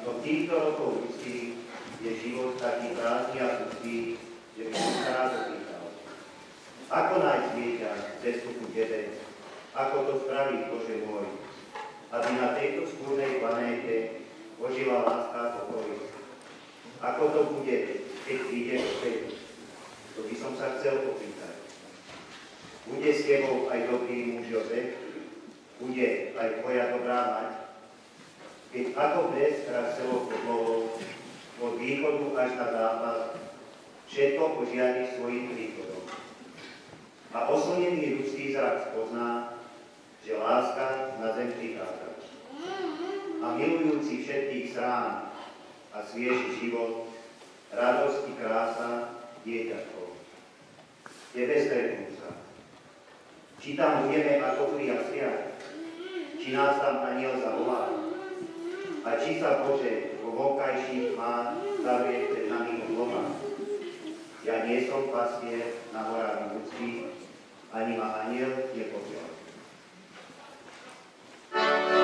No v týchto rokoch ľudských je život taký prázdny a pustý, že by som sa rád opýtal. Ako nájsť dieťa cestu ku tebe? Ako to spraviť, Bože môj? Aby na tejto skúrnej planéte ožila láska a pokoj. Ako to bude, keď prídeš späť? To by som sa chcel opýtať. Bude s tebou aj dobrý muž Jozef? Bude aj tvoja dobrá mať? Keď ako blesk celou podlohou, od východu až na západ, všetko požiari svojím príchodom. A oslnený ľudský zrak spozná, že láska na zem prichádza. A milujúci všetkých strán a svieži život, radosť i krása dieťatkov. Tebe stretnú sa. Či tam budeme ako pri jasliach, či nás tam aniel zavolá, a či sa Bože vo vonkajších má zavrie pred nami doma. Ja nie som pastier na horách ľudských, ani ma aniel nepožiaľ. Yeah.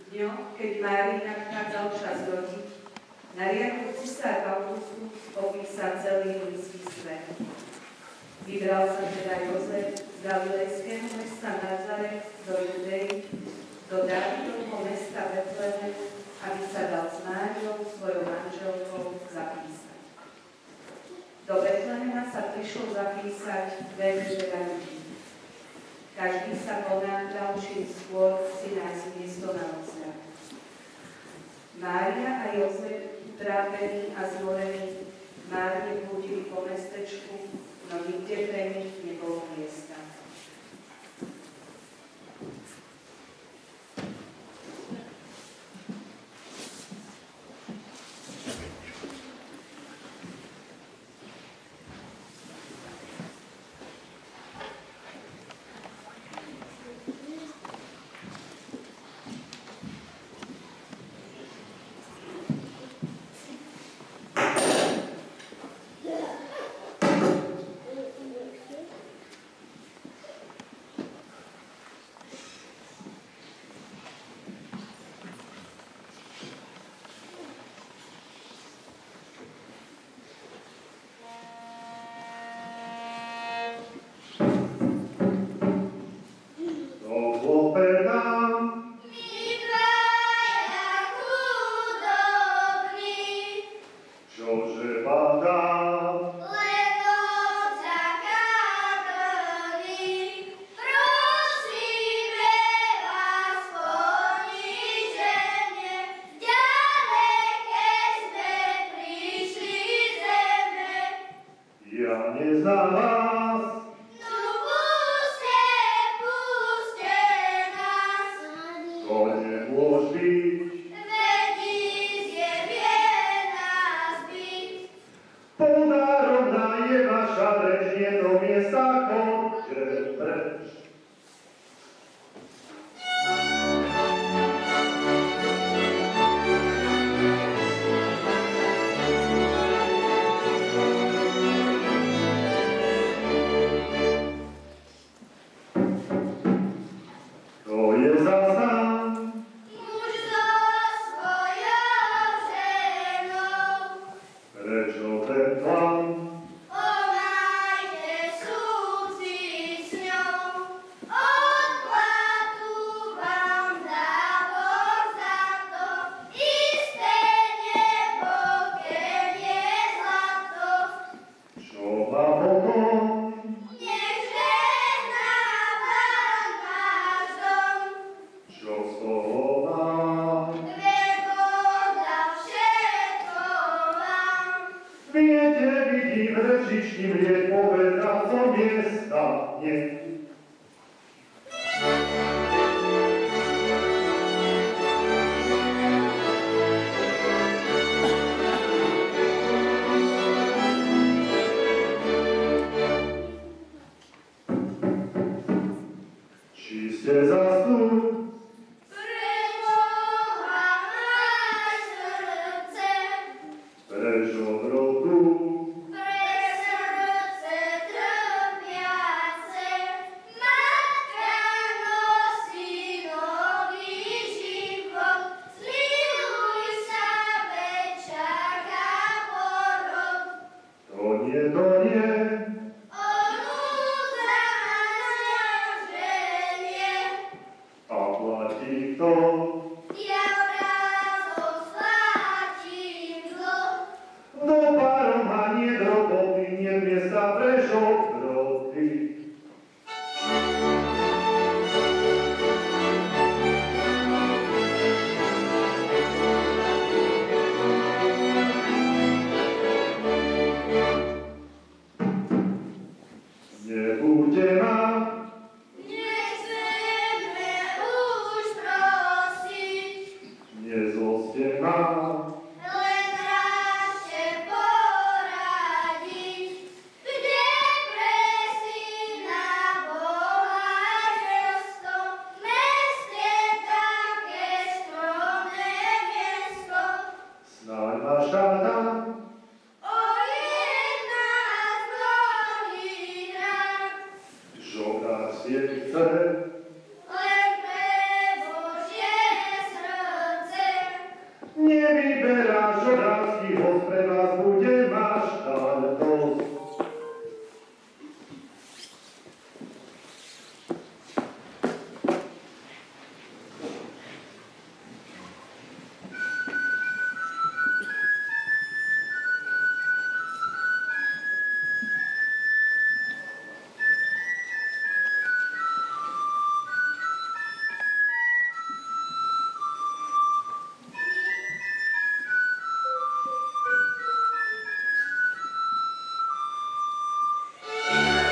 Dňo, keď Márii nachádzal čas rodiť, nariadil cisár Augustus opísať celý ľudský svet. Vybral sa teda Jozef z galilejského mesta Nazaret do Judei, do Dávidovho mesta Betlehem, aby sa dal s Máriou, svojou manželkou, zapísať. Do Betlehema sa prišlo zapísať veľmi veľa ľudí. Každý sa ponáhľal čím skôr si nájsť miesto na odzrak. Mária a Jozef, utrápení a zmorení, márne blúdili po mestečku, no nikde pre nich nebolo miesta. Svietce, len pre Božie srdce. host pre vás bude maštaldosť. Thank you.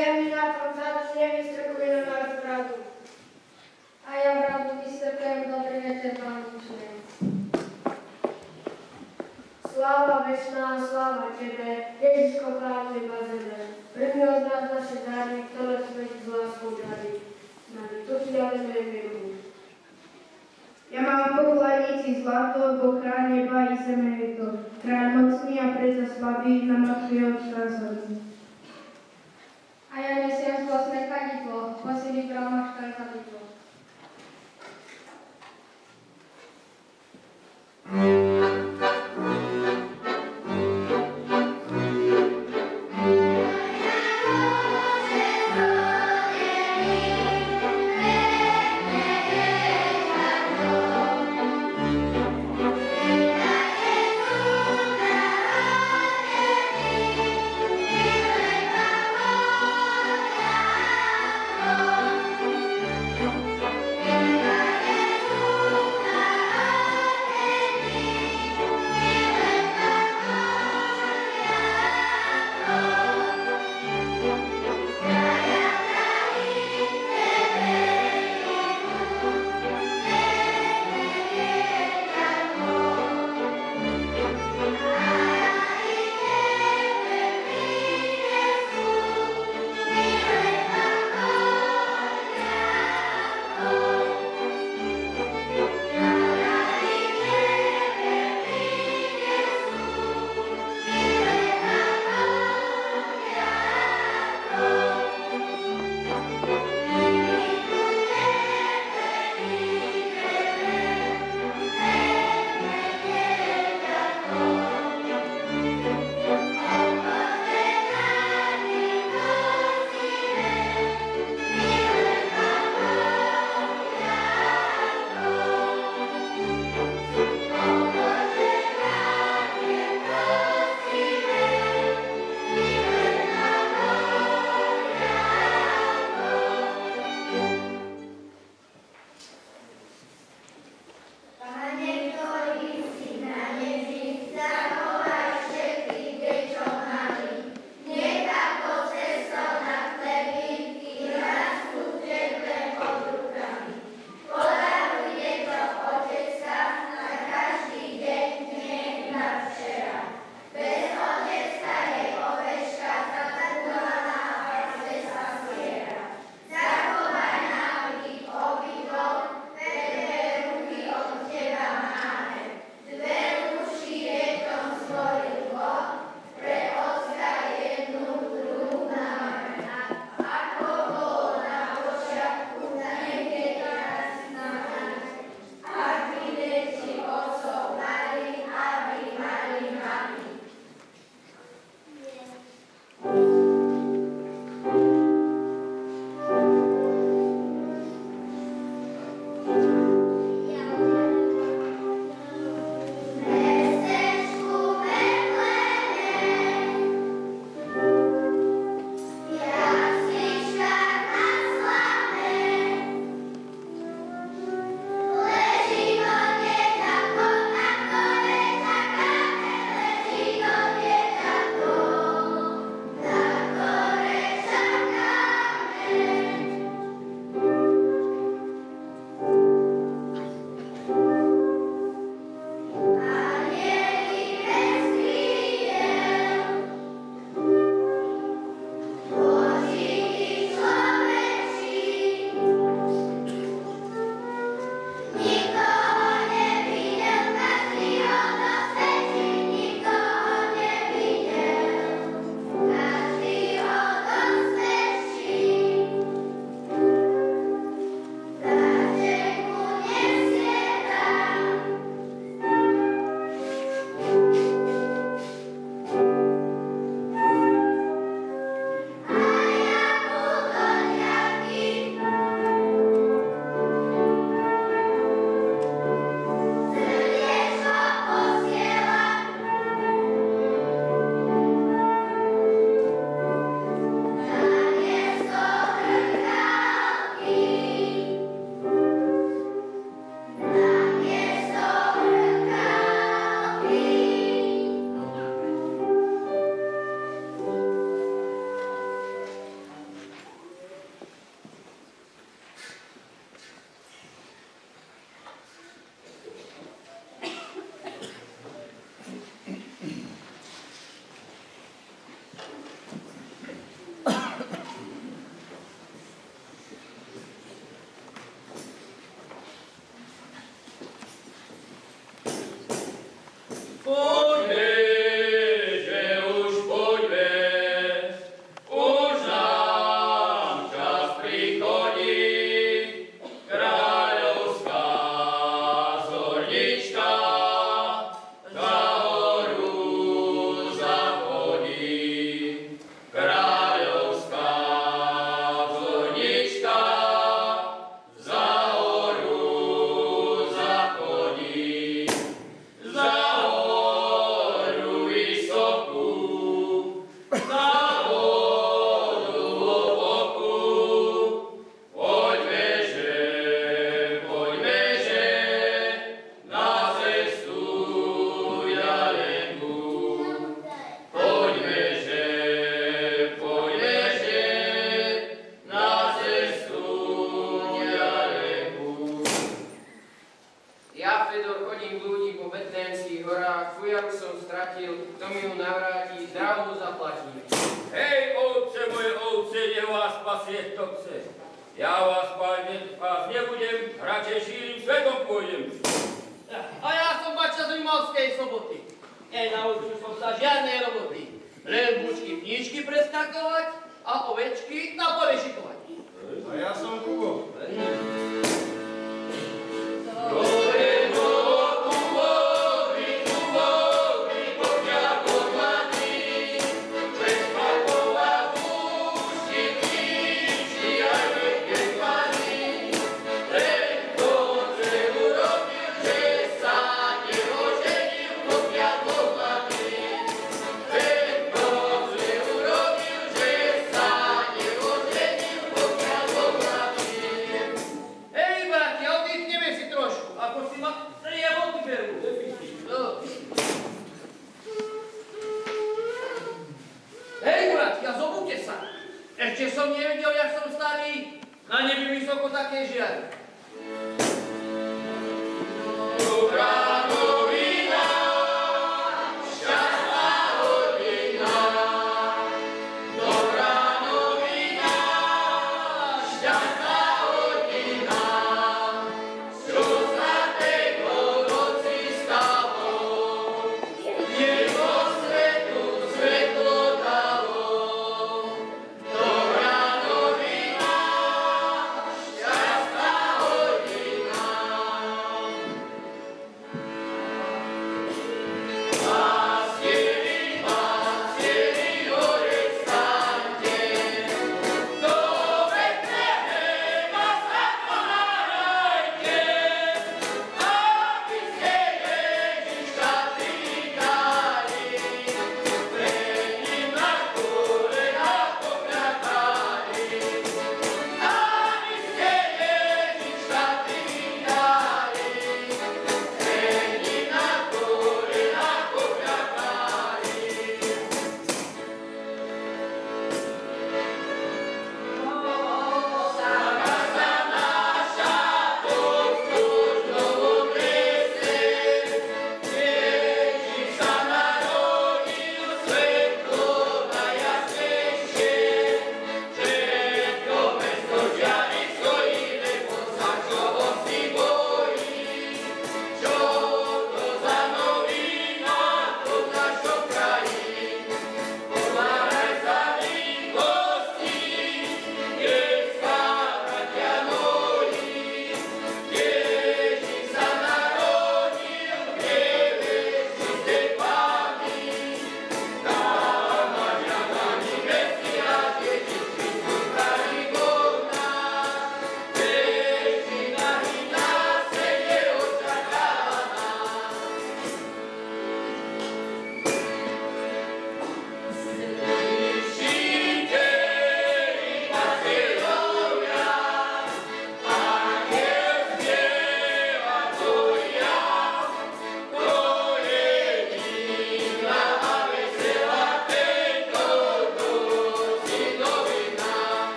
že mi na tom začne vystrkujú na rozpradu. A ja bradu vystrkujem, dobrý večer, pán učne. Sláva večná, sláva Tebe, Ježiško kráľ neba zeme. Prvný od nás naše dary, ktoré sme Ti z láskou dali. Tu Ti dávame mieru. Ja mám v pokladnici zlato, bo kráľ neba i zeme je to. Kráľ mocný a preza slabý, na matku je odkázali. A ja nesiem zlostné kadidlo, bo si vybral maškar kadidlo. spasieť to chce. Ja vás nebudem, radšej šírim svetom pôjdem. A ja som bača z Rimavskej Soboty. Nenaučil som sa žiadnej roboty. Len bučky knížky preskakovať a ovečky na pole šikovať. A ja som Kubo. Ešte som nevedel, jak som starý, na nebi vysoko také žiari. Dobrá novina, šťastná hodina. Dobrá novina, šťastná hodina. Sľub zlatého noci stalo, nebo svetu svetlo dalo.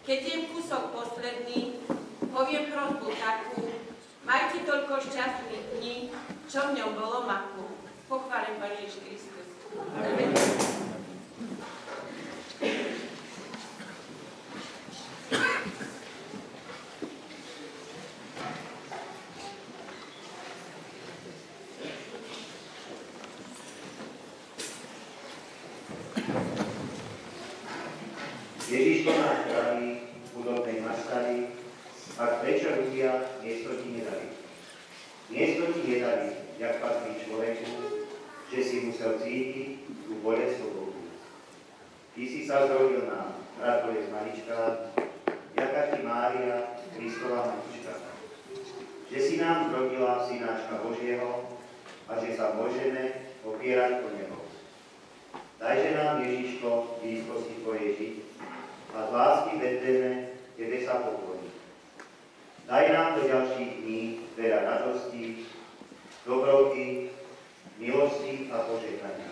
Keď jem kúsok posledný, poviem prosbu takú, majte toľko šťastných dní, čo v ňom bolo maku. Pochválen Pán Ježiš Kristus. Amen. Ježiško náš pravý, chudobnej maštali, ak prečo ľudia miesto ti nedali. Miesto ti nedali, jak patrí človeku, že si musel cítiť tú bolesť slobodu. Ty si sa zrodil nám, brat bolesť malička, jaká ti Mária, Kristova matička. Že si nám zrodila synáčka Božieho a že sa môžeme opierať o Neho. Dajže nám, Ježiško, v blízkosti Tvojej žiť, a z lásky vedeme, tebe sa pokojí. Daj nám do ďalších dní veľa radosti, dobroty, milosti a požehnania.